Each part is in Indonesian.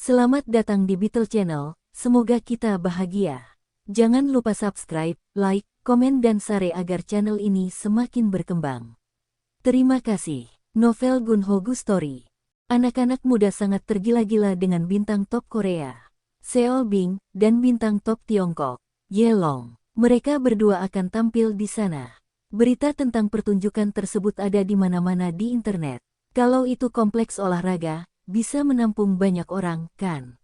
Selamat datang di Beetle Channel, semoga kita bahagia. Jangan lupa subscribe, like, komen dan share agar channel ini semakin berkembang. Terima kasih. Novel Gunho Gu Story. Anak-anak muda sangat tergila-gila dengan bintang top Korea, Seo Bing, dan bintang top Tiongkok, Ye Long. Mereka berdua akan tampil di sana. Berita tentang pertunjukan tersebut ada di mana-mana di internet. Kalau itu kompleks olahraga, bisa menampung banyak orang, kan?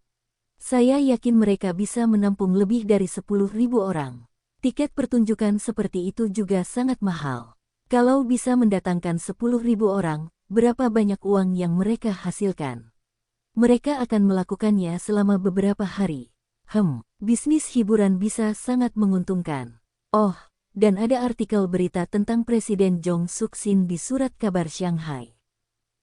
Saya yakin mereka bisa menampung lebih dari 10.000 orang. Tiket pertunjukan seperti itu juga sangat mahal. Kalau bisa mendatangkan 10.000 orang, berapa banyak uang yang mereka hasilkan? Mereka akan melakukannya selama beberapa hari. Bisnis hiburan bisa sangat menguntungkan. Oh, dan ada artikel berita tentang Presiden Jong Suk Sin di Surat Kabar Shanghai.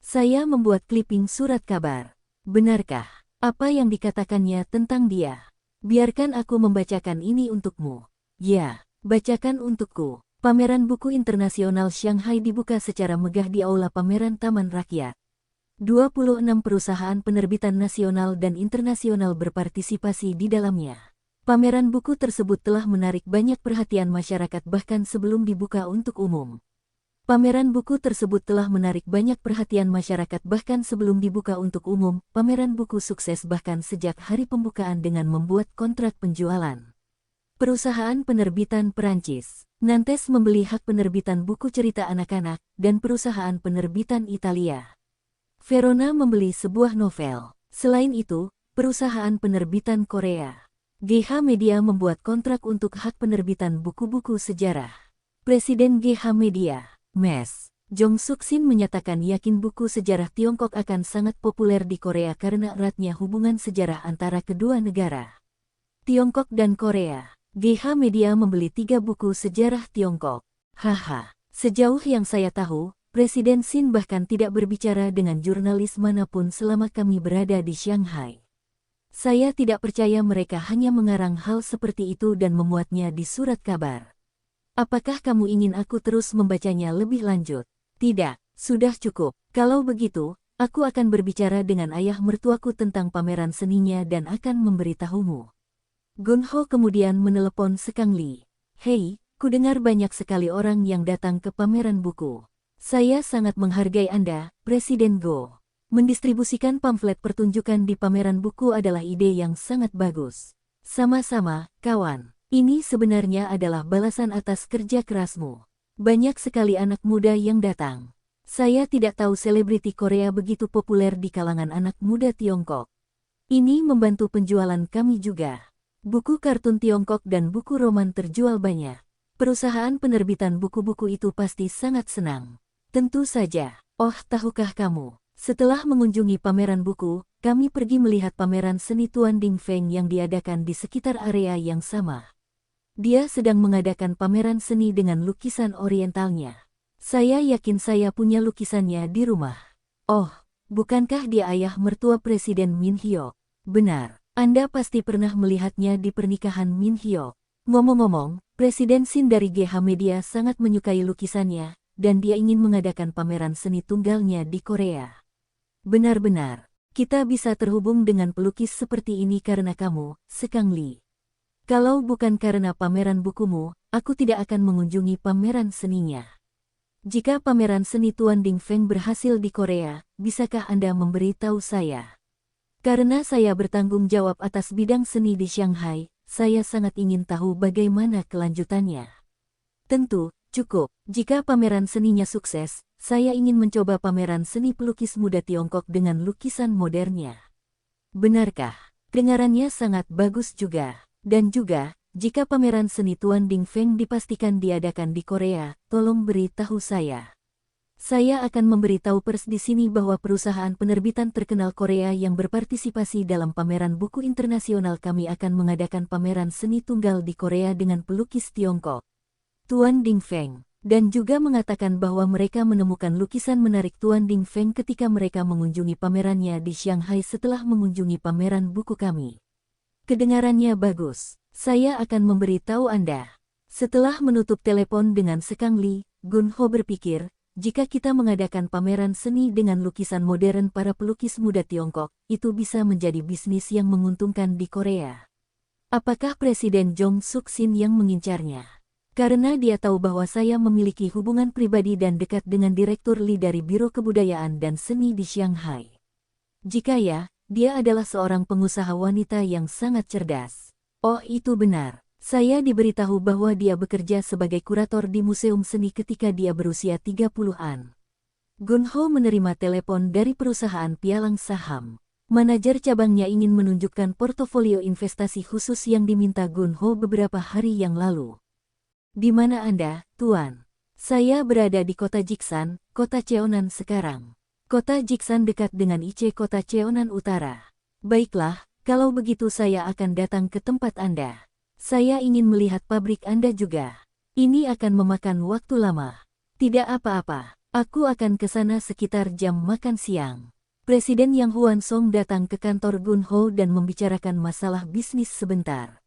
Saya membuat clipping surat kabar. Benarkah apa yang dikatakannya tentang dia? Biarkan aku membacakan ini untukmu. Ya, bacakan untukku. Pameran buku internasional Shanghai dibuka secara megah di Aula Pameran Taman Rakyat. 26 perusahaan penerbitan nasional dan internasional berpartisipasi di dalamnya. Pameran buku tersebut telah menarik banyak perhatian masyarakat bahkan sebelum dibuka untuk umum. Pameran buku tersebut telah menarik banyak perhatian masyarakat bahkan sebelum dibuka untuk umum. Pameran buku sukses bahkan sejak hari pembukaan dengan membuat kontrak penjualan. Perusahaan penerbitan Perancis, Nantes membeli hak penerbitan buku cerita anak-anak, dan perusahaan penerbitan Italia, Verona membeli sebuah novel. Selain itu, perusahaan penerbitan Korea, GH Media membuat kontrak untuk hak penerbitan buku-buku sejarah. Presiden GH Media, Mes Jong Suk Sin menyatakan yakin buku sejarah Tiongkok akan sangat populer di Korea karena eratnya hubungan sejarah antara kedua negara. Tiongkok dan Korea. GH Media membeli 3 buku sejarah Tiongkok. Haha, sejauh yang saya tahu, Presiden Sin bahkan tidak berbicara dengan jurnalis manapun selama kami berada di Shanghai. Saya tidak percaya mereka hanya mengarang hal seperti itu dan memuatnya di surat kabar. Apakah kamu ingin aku terus membacanya lebih lanjut? Tidak, sudah cukup. Kalau begitu, aku akan berbicara dengan ayah mertuaku tentang pameran seninya dan akan memberitahumu. Gunho kemudian menelepon Sekang Li. Hei, kudengar banyak sekali orang yang datang ke pameran buku. Saya sangat menghargai Anda, Presiden Go. Mendistribusikan pamflet pertunjukan di pameran buku adalah ide yang sangat bagus. Sama-sama, kawan. Ini sebenarnya adalah balasan atas kerja kerasmu. Banyak sekali anak muda yang datang. Saya tidak tahu selebriti Korea begitu populer di kalangan anak muda Tiongkok. Ini membantu penjualan kami juga. Buku kartun Tiongkok dan buku roman terjual banyak. Perusahaan penerbitan buku-buku itu pasti sangat senang. Tentu saja. Oh, tahukah kamu? Setelah mengunjungi pameran buku, kami pergi melihat pameran seni Tuan Ding Feng yang diadakan di sekitar area yang sama. Dia sedang mengadakan pameran seni dengan lukisan orientalnya. Saya yakin saya punya lukisannya di rumah. Oh, bukankah dia ayah mertua Presiden Min Hyok? Benar, Anda pasti pernah melihatnya di pernikahan Min Hyok. Ngomong-ngomong, Presiden Sin dari GH Media sangat menyukai lukisannya, dan dia ingin mengadakan pameran seni tunggalnya di Korea. Benar-benar, kita bisa terhubung dengan pelukis seperti ini karena kamu, Sekang Li. Kalau bukan karena pameran bukumu, aku tidak akan mengunjungi pameran seninya. Jika pameran seni Tuan Ding Feng berhasil di Korea, bisakah Anda memberitahu saya? Karena saya bertanggung jawab atas bidang seni di Shanghai, saya sangat ingin tahu bagaimana kelanjutannya. Tentu, cukup. Jika pameran seninya sukses, saya ingin mencoba pameran seni pelukis muda Tiongkok dengan lukisan modernnya. Benarkah? Dengarannya sangat bagus juga. Dan juga, jika pameran seni Tuan Ding Feng dipastikan diadakan di Korea, tolong beritahu saya. Saya akan memberitahu pers di sini bahwa perusahaan penerbitan terkenal Korea yang berpartisipasi dalam pameran buku internasional kami akan mengadakan pameran seni tunggal di Korea dengan pelukis Tiongkok, Tuan Ding Feng, dan juga mengatakan bahwa mereka menemukan lukisan menarik Tuan Ding Feng ketika mereka mengunjungi pamerannya di Shanghai setelah mengunjungi pameran buku kami. Kedengarannya bagus. Saya akan memberitahu Anda. Setelah menutup telepon dengan Sekang Li, Gunho berpikir, jika kita mengadakan pameran seni dengan lukisan modern para pelukis muda Tiongkok, itu bisa menjadi bisnis yang menguntungkan di Korea. Apakah Presiden Jong Suk Sin yang mengincarnya? Karena dia tahu bahwa saya memiliki hubungan pribadi dan dekat dengan Direktur Lee dari Biro Kebudayaan dan Seni di Shanghai. Jika ya, dia adalah seorang pengusaha wanita yang sangat cerdas. Oh, itu benar. Saya diberitahu bahwa dia bekerja sebagai kurator di Museum Seni ketika dia berusia 30-an. Gun Ho menerima telepon dari perusahaan pialang saham. Manajer cabangnya ingin menunjukkan portofolio investasi khusus yang diminta Gun Ho beberapa hari yang lalu. Di mana Anda, Tuan? Saya berada di kota Jiksan, kota Cheonan sekarang. Kota Jiksan dekat dengan Iche, kota Cheonan Utara. Baiklah, kalau begitu saya akan datang ke tempat Anda. Saya ingin melihat pabrik Anda juga. Ini akan memakan waktu lama. Tidak apa-apa, aku akan ke sana sekitar jam makan siang. Presiden Yang Hwansong datang ke kantor Gun Ho dan membicarakan masalah bisnis sebentar.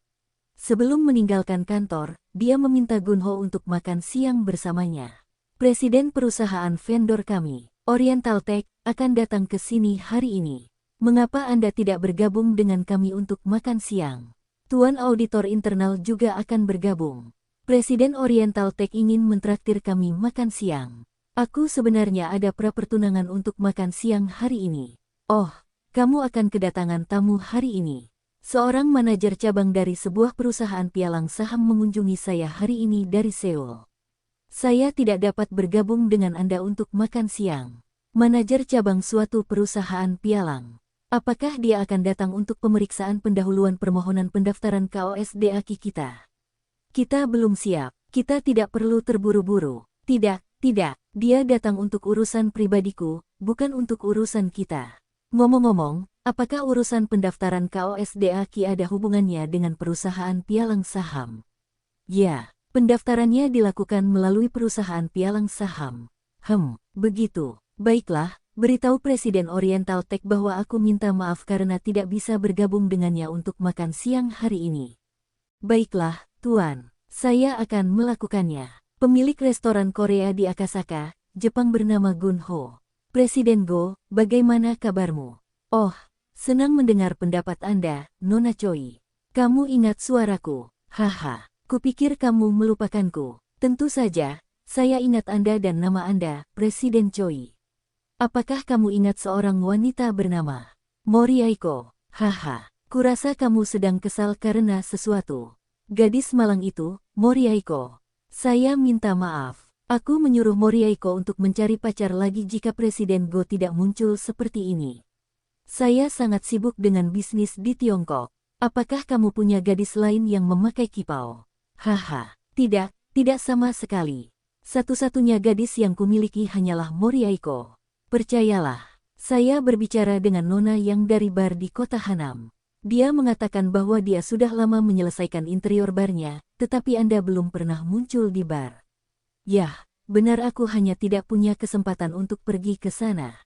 Sebelum meninggalkan kantor, dia meminta Gun Ho untuk makan siang bersamanya. Presiden perusahaan vendor kami, Oriental Tech, akan datang ke sini hari ini. Mengapa Anda tidak bergabung dengan kami untuk makan siang? Tuan auditor internal juga akan bergabung. Presiden Oriental Tech ingin mentraktir kami makan siang. Aku sebenarnya ada pra-pertunangan untuk makan siang hari ini. Oh, kamu akan kedatangan tamu hari ini. Seorang manajer cabang dari sebuah perusahaan pialang saham mengunjungi saya hari ini dari Seoul. Saya tidak dapat bergabung dengan Anda untuk makan siang. Manajer cabang suatu perusahaan pialang. Apakah dia akan datang untuk pemeriksaan pendahuluan permohonan pendaftaran KOSDAQ kita? Kita belum siap. Kita tidak perlu terburu-buru. Tidak, dia datang untuk urusan pribadiku, bukan untuk urusan kita. Ngomong-ngomong, apakah urusan pendaftaran KOSDAQ ada hubungannya dengan perusahaan pialang saham? Ya, pendaftarannya dilakukan melalui perusahaan pialang saham. Begitu. Baiklah. Beritahu Presiden Oriental Tech bahwa aku minta maaf karena tidak bisa bergabung dengannya untuk makan siang hari ini. Baiklah, Tuan. Saya akan melakukannya. Pemilik restoran Korea di Akasaka, Jepang bernama Gun Ho. Presiden Go, bagaimana kabarmu? Oh, senang mendengar pendapat Anda, Nona Choi. Kamu ingat suaraku? Haha, kupikir kamu melupakanku. Tentu saja, saya ingat Anda dan nama Anda, Presiden Choi. Apakah kamu ingat seorang wanita bernama Moriaiko? Haha, kurasa kamu sedang kesal karena sesuatu. Gadis malang itu, Moriaiko. Saya minta maaf. Aku menyuruh Moriaiko untuk mencari pacar lagi jika Presiden Go tidak muncul seperti ini. Saya sangat sibuk dengan bisnis di Tiongkok. Apakah kamu punya gadis lain yang memakai kipau? Haha, tidak sama sekali. Satu-satunya gadis yang kumiliki hanyalah Moriaiko. Percayalah, saya berbicara dengan Nona yang dari bar di kota Hanam. Dia mengatakan bahwa dia sudah lama menyelesaikan interior barnya, tetapi Anda belum pernah muncul di bar. Yah, benar aku hanya tidak punya kesempatan untuk pergi ke sana.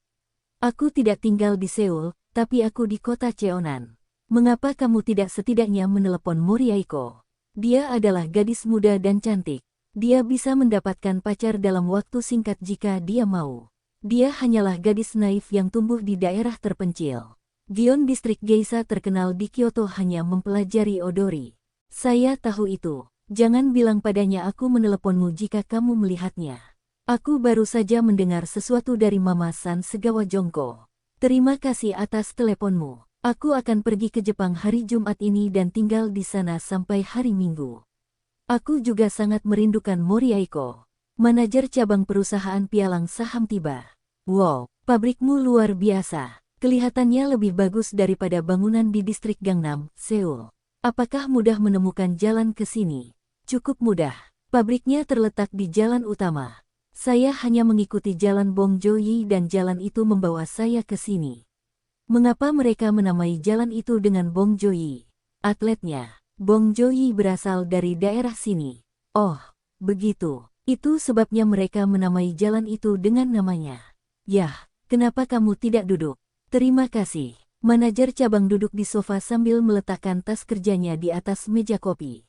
Aku tidak tinggal di Seoul, tapi aku di kota Cheonan. Mengapa kamu tidak setidaknya menelepon Moriaiko? Dia adalah gadis muda dan cantik. Dia bisa mendapatkan pacar dalam waktu singkat jika dia mau. Dia hanyalah gadis naif yang tumbuh di daerah terpencil. Gion distrik geisha terkenal di Kyoto hanya mempelajari odori. Saya tahu itu. Jangan bilang padanya aku meneleponmu jika kamu melihatnya. Aku baru saja mendengar sesuatu dari Mama San Segawa Jongko. Terima kasih atas teleponmu. Aku akan pergi ke Jepang hari Jumat ini dan tinggal di sana sampai hari Minggu. Aku juga sangat merindukan Moriaiko. Manajer cabang perusahaan pialang saham tiba. Wow, pabrikmu luar biasa. Kelihatannya lebih bagus daripada bangunan di distrik Gangnam, Seoul. Apakah mudah menemukan jalan ke sini? Cukup mudah. Pabriknya terletak di jalan utama. Saya hanya mengikuti jalan Bong Joyi dan jalan itu membawa saya ke sini. Mengapa mereka menamai jalan itu dengan Bong Joyi? Atletnya, Bong Joyi berasal dari daerah sini. Oh, begitu. Itu sebabnya mereka menamai jalan itu dengan namanya. Yah, kenapa kamu tidak duduk? Terima kasih. Manajer cabang duduk di sofa sambil meletakkan tas kerjanya di atas meja kopi.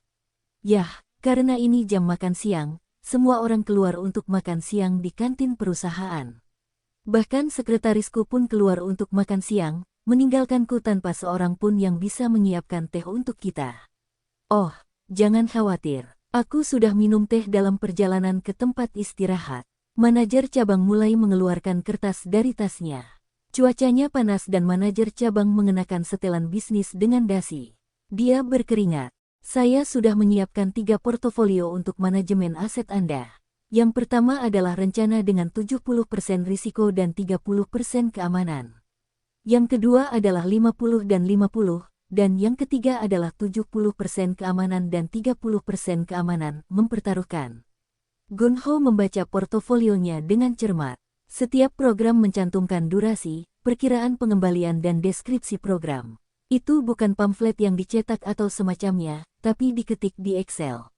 Yah, karena ini jam makan siang, semua orang keluar untuk makan siang di kantin perusahaan. Bahkan sekretarisku pun keluar untuk makan siang, meninggalkanku tanpa seorang pun yang bisa menyiapkan teh untuk kita. Oh, jangan khawatir. Aku sudah minum teh dalam perjalanan ke tempat istirahat. Manajer cabang mulai mengeluarkan kertas dari tasnya. Cuacanya panas dan manajer cabang mengenakan setelan bisnis dengan dasi. Dia berkeringat. Saya sudah menyiapkan 3 portofolio untuk manajemen aset Anda. Yang pertama adalah rencana dengan 70% risiko dan 30% keamanan. Yang kedua adalah 50 dan 50, dan yang ketiga adalah 70% keamanan dan 30% keamanan, mempertaruhkan. Gunho membaca portofolionya dengan cermat. Setiap program mencantumkan durasi, perkiraan pengembalian dan deskripsi program. Itu bukan pamflet yang dicetak atau semacamnya, tapi diketik di Excel.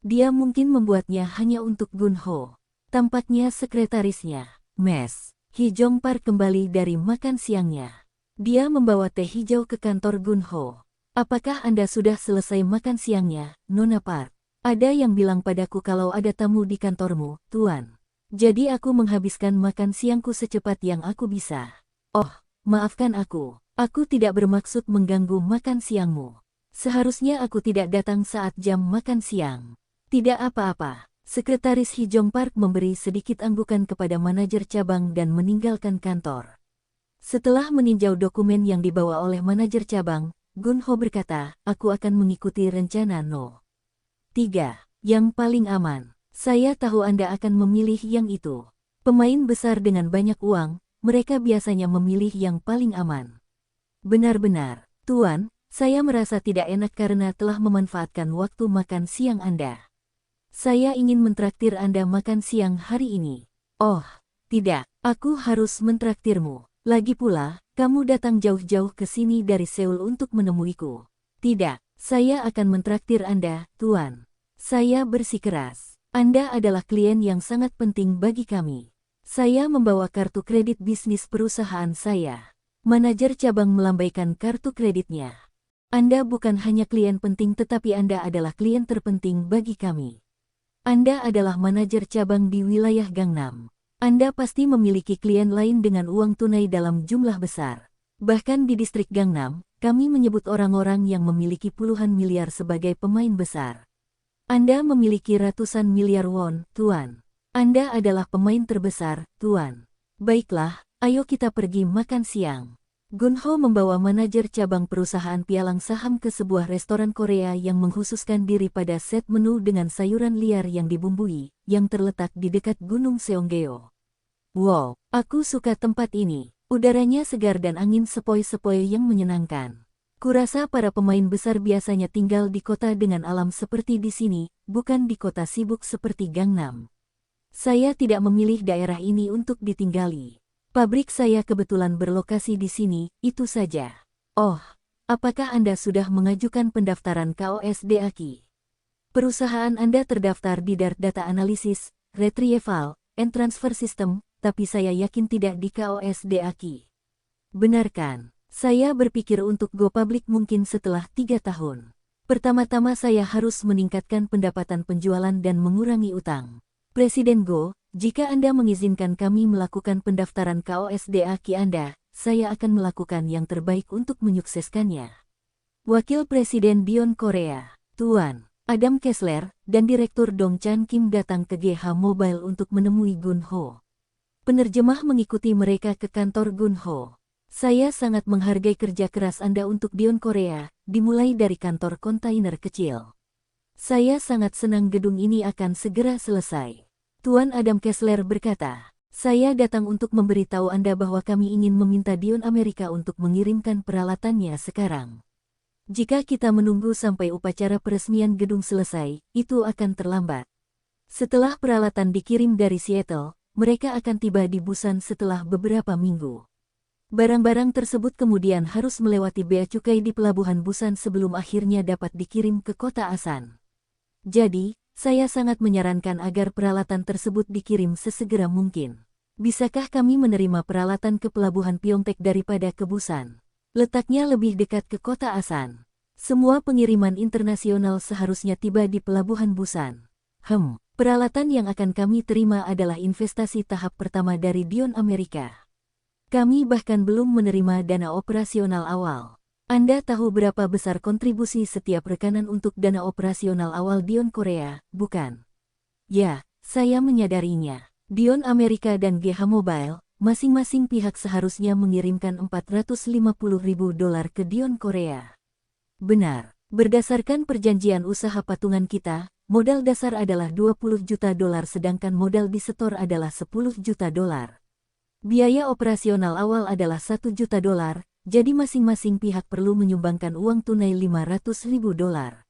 Dia mungkin membuatnya hanya untuk Gunho. Tampaknya sekretarisnya, Mes Hijong Park, kembali dari makan siangnya. Dia membawa teh hijau ke kantor Gunho. Apakah Anda sudah selesai makan siangnya, Nona Park? Ada yang bilang padaku kalau ada tamu di kantormu, Tuan. Jadi aku menghabiskan makan siangku secepat yang aku bisa. Oh, maafkan aku. Aku tidak bermaksud mengganggu makan siangmu. Seharusnya aku tidak datang saat jam makan siang. Tidak apa-apa. Sekretaris Hijong Park memberi sedikit anggukan kepada manajer cabang dan meninggalkan kantor. Setelah meninjau dokumen yang dibawa oleh manajer cabang, Gunho berkata, aku akan mengikuti rencana No. 3. Yang paling aman. Saya tahu Anda akan memilih yang itu. Pemain besar dengan banyak uang, mereka biasanya memilih yang paling aman. Benar-benar, Tuan, saya merasa tidak enak karena telah memanfaatkan waktu makan siang Anda. Saya ingin mentraktir Anda makan siang hari ini. Oh, tidak, aku harus mentraktirmu. Lagi pula, kamu datang jauh-jauh ke sini dari Seoul untuk menemuiku. Tidak, saya akan mentraktir Anda, Tuan. Saya bersikeras. Anda adalah klien yang sangat penting bagi kami. Saya membawa kartu kredit bisnis perusahaan saya. Manajer cabang melambaikan kartu kreditnya. Anda bukan hanya klien penting tetapi Anda adalah klien terpenting bagi kami. Anda adalah manajer cabang di wilayah Gangnam. Anda pasti memiliki klien lain dengan uang tunai dalam jumlah besar. Bahkan di distrik Gangnam, kami menyebut orang-orang yang memiliki puluhan miliar sebagai pemain besar. Anda memiliki ratusan miliar won, Tuan. Anda adalah pemain terbesar, Tuan. Baiklah, ayo kita pergi makan siang. Gunho membawa manajer cabang perusahaan pialang saham ke sebuah restoran Korea yang mengkhususkan diri pada set menu dengan sayuran liar yang dibumbui, yang terletak di dekat Gunung Seonggeo. Wow, aku suka tempat ini. Udaranya segar dan angin sepoi-sepoi yang menyenangkan. Kurasa para pemain besar biasanya tinggal di kota dengan alam seperti di sini, bukan di kota sibuk seperti Gangnam. Saya tidak memilih daerah ini untuk ditinggali. Pabrik saya kebetulan berlokasi di sini, itu saja. Oh, apakah Anda sudah mengajukan pendaftaran KOSDAQ? Perusahaan Anda terdaftar di DART Data Analysis, Retrieval, and Transfer System, tapi saya yakin tidak di KOSDAQ. Benarkan, saya berpikir untuk go public mungkin setelah 3 tahun. Pertama-tama saya harus meningkatkan pendapatan penjualan dan mengurangi utang. Presiden Go, jika Anda mengizinkan kami melakukan pendaftaran KOSDAQ Anda, saya akan melakukan yang terbaik untuk menyukseskannya. Wakil Presiden Dion Korea, Tuan Adam Kessler, dan Direktur Dong Chan Kim datang ke GH Mobile untuk menemui Gunho. Penerjemah mengikuti mereka ke kantor Gunho. Saya sangat menghargai kerja keras Anda untuk Dion Korea, dimulai dari kantor kontainer kecil. Saya sangat senang gedung ini akan segera selesai. Tuan Adam Kessler berkata, saya datang untuk memberitahu Anda bahwa kami ingin meminta Dion Amerika untuk mengirimkan peralatannya sekarang. Jika kita menunggu sampai upacara peresmian gedung selesai, itu akan terlambat. Setelah peralatan dikirim dari Seattle, mereka akan tiba di Busan setelah beberapa minggu. Barang-barang tersebut kemudian harus melewati bea cukai di pelabuhan Busan sebelum akhirnya dapat dikirim ke kota Asan. Jadi, saya sangat menyarankan agar peralatan tersebut dikirim sesegera mungkin. Bisakah kami menerima peralatan ke pelabuhan Pyeongtaek daripada ke Busan? Letaknya lebih dekat ke kota Asan. Semua pengiriman internasional seharusnya tiba di pelabuhan Busan. Peralatan yang akan kami terima adalah investasi tahap pertama dari Dion Amerika. Kami bahkan belum menerima dana operasional awal. Anda tahu berapa besar kontribusi setiap rekanan untuk dana operasional awal Dion Korea, bukan? Ya, saya menyadarinya. Dion Amerika dan GH Mobile, masing-masing pihak seharusnya mengirimkan $450.000 ke Dion Korea. Benar. Berdasarkan perjanjian usaha patungan kita, modal dasar adalah $20 juta sedangkan modal disetor adalah $10 juta. Biaya operasional awal adalah $1 juta, jadi masing-masing pihak perlu menyumbangkan uang tunai $500.000.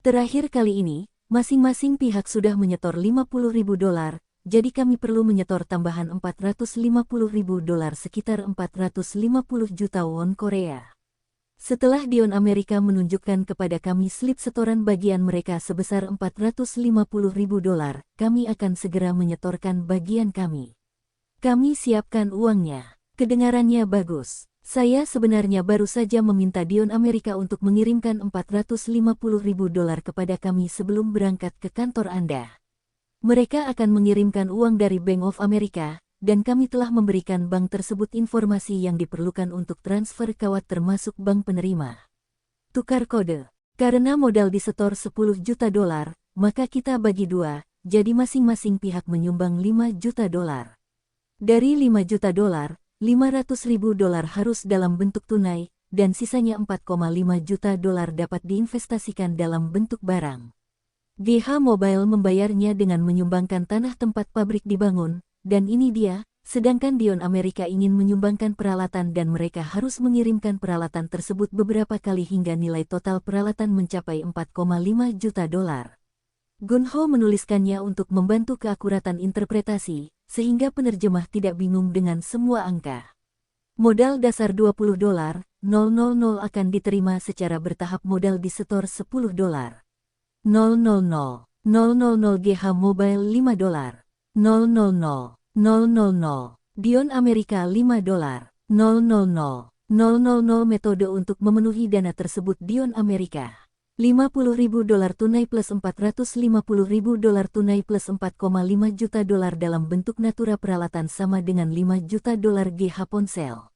Terakhir kali ini, masing-masing pihak sudah menyetor $50.000, jadi kami perlu menyetor tambahan $450.000 sekitar 450 juta won Korea. Setelah Dion Amerika menunjukkan kepada kami slip setoran bagian mereka sebesar $450.000, kami akan segera menyetorkan bagian kami. Kami siapkan uangnya. Kedengarannya bagus. Saya sebenarnya baru saja meminta Dion Amerika untuk mengirimkan $450.000 kepada kami sebelum berangkat ke kantor Anda. Mereka akan mengirimkan uang dari Bank of America, dan kami telah memberikan bank tersebut informasi yang diperlukan untuk transfer kawat termasuk bank penerima. Tukar kode. Karena modal disetor $10 juta, maka kita bagi dua, jadi masing-masing pihak menyumbang $5 juta. Dari $5 juta, $500.000 harus dalam bentuk tunai, dan sisanya $4,5 juta dapat diinvestasikan dalam bentuk barang. GH Mobile membayarnya dengan menyumbangkan tanah tempat pabrik dibangun, dan ini dia, sedangkan Dion Amerika ingin menyumbangkan peralatan dan mereka harus mengirimkan peralatan tersebut beberapa kali hingga nilai total peralatan mencapai $4,5 juta. Gunho menuliskannya untuk membantu keakuratan interpretasi, sehingga penerjemah tidak bingung dengan semua angka. Modal dasar $20.000 akan diterima secara bertahap modal disetor $10. 000 GH Mobile $5. 000 Dion Amerika $5. 000 metode untuk memenuhi dana tersebut Dion Amerika. $50.000 tunai plus $450.000 tunai plus $4,5 juta dalam bentuk natura peralatan sama dengan $5 juta GH ponsel.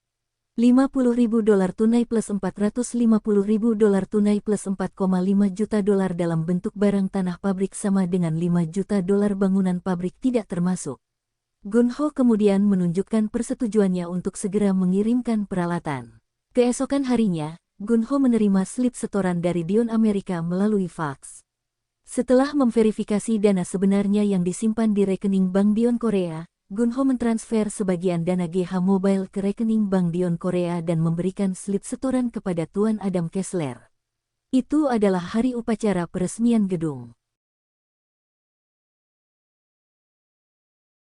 $50.000 tunai plus $450.000 tunai plus $4,5 juta dalam bentuk barang tanah pabrik sama dengan $5 juta bangunan pabrik tidak termasuk. Gunho kemudian menunjukkan persetujuannya untuk segera mengirimkan peralatan. Keesokan harinya, Gunho menerima slip setoran dari Dion Amerika melalui faks. Setelah memverifikasi dana sebenarnya yang disimpan di rekening Bank Dion Korea, Gunho mentransfer sebagian dana GH Mobile ke rekening Bank Dion Korea dan memberikan slip setoran kepada Tuan Adam Kessler. Itu adalah hari upacara peresmian gedung.